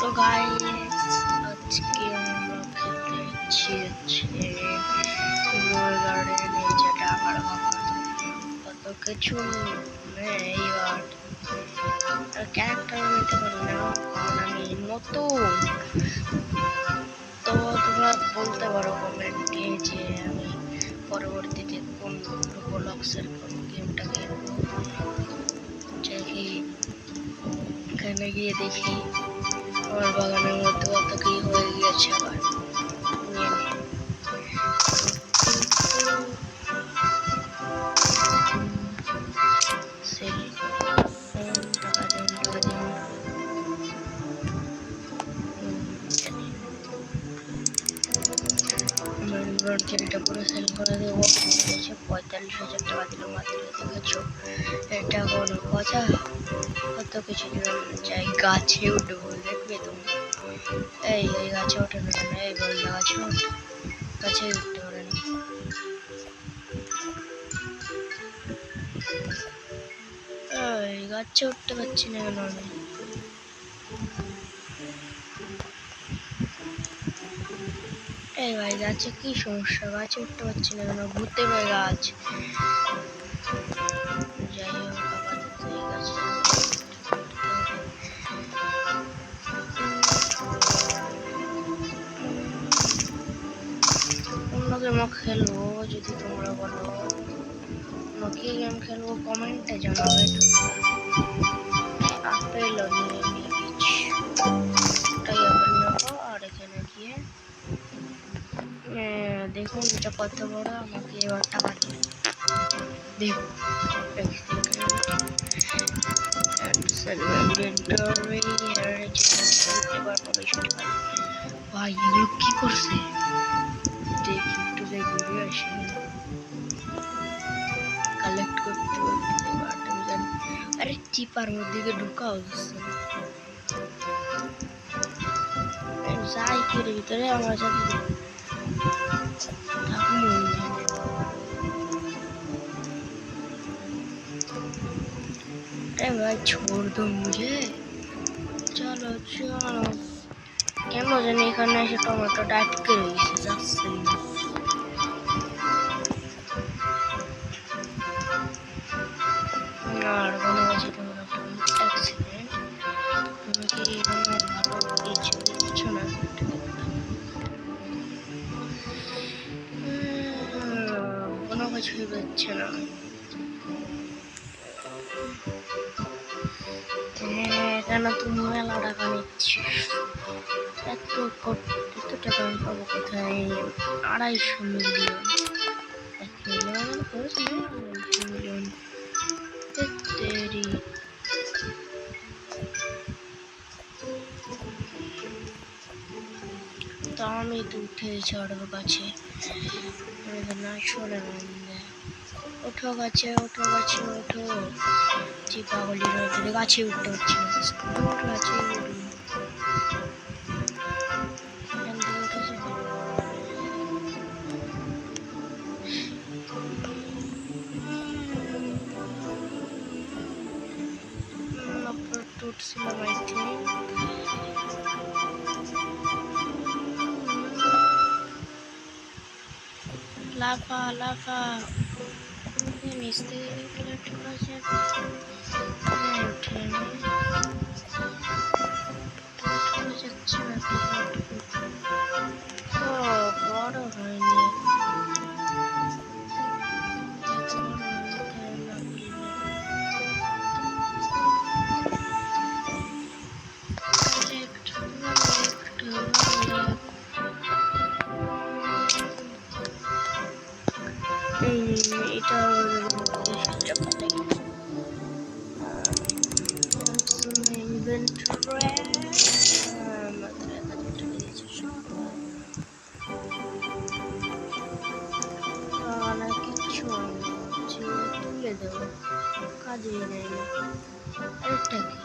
তো গাইস আজকে আমরা খেলতে যাচ্ছি গার্ডেনে, যেটা আমার বাবার কত কিছু এইবার ক্যারেক্টার নিতে পারি না, কারণ আমি নতুন। তো তোমরা বলতে পারো কমেন্টে যে আমি পরবর্তীতে কোন রোবলক্সের কোন গেমটা খেলবো। দেখি এখানে গিয়ে দেখি আমার বাগানের মধ্যে কত কি হয়ে গিয়েছে। আবার যেটা পুরো সেল করে দেবো, 45,000 টাকা দিল মাত্র। দেখেছো এটা কোনো কথা? কত কিছু চাই, গাছে উঠবো দেখবে তুমি। এই গাছে ওঠে না, এই বললে গাছে উঠে, গাছে উঠতে পারে না। এই গাছে উঠতে পারছি না কেন আমি? এই ভাই গাছে কি সমস্যা? গাছে উঠতে পারছি না কেন? ভূতে ভাই গাছ। যাই হোক, আপাতত এই গাছে অন্য গেম খেলবো। যদি তোমরা বলো অন্য কি গেম খেলবো কমেন্টে জানাবে। আপেল আর এখানে গিয়ে দেখুন এটা কত বড়। আমাকে এবার টাকা দিয়ে দেখুন ভাই এগুলো কি করছে? দেখি একটু যাই ঘুরে আসি, কালেক্ট করতে পারতে। আরে চিপার মধ্যে ঢুকাও যাচ্ছে যাই কির ভিতরে আমার সাথে भाई छोड़ दो मुझे, चलो चलो। কেন জানি এখানে এসে টমেটো আটকে রয়েছে, যাচ্ছে না। আর কোনো কাছে অ্যাক্সিডেন্ট তুমি কি এখানে ভালো কিছু দেখছো না? কোনো কিছুই দেখছে না। কেন তুমি মেলা টাকা নিচ্ছিস? এত টাকা আমি পাবো কোথায়? 250 মিলিয়ন, 1 মিলিয়ন করেছে, 2 মিলিয়ন। তো আমি তো উঠে চড়বো গাছে, না সরে ওঠো গাছে, ওঠো গাছে, ওঠো। পাগলির মধ্যে গাছে উঠতে হচ্ছে না, ওঠো গাছে উঠছিলাম। আই থিঙ্ক লাফা লাফা নিচ থেকে কালেক্ট করা যাবে। উঠে যাচ্ছে না, বড় হয়নি। এটা কিছু তুলে দেবো, কাজেই নেই না। আরেকটা কি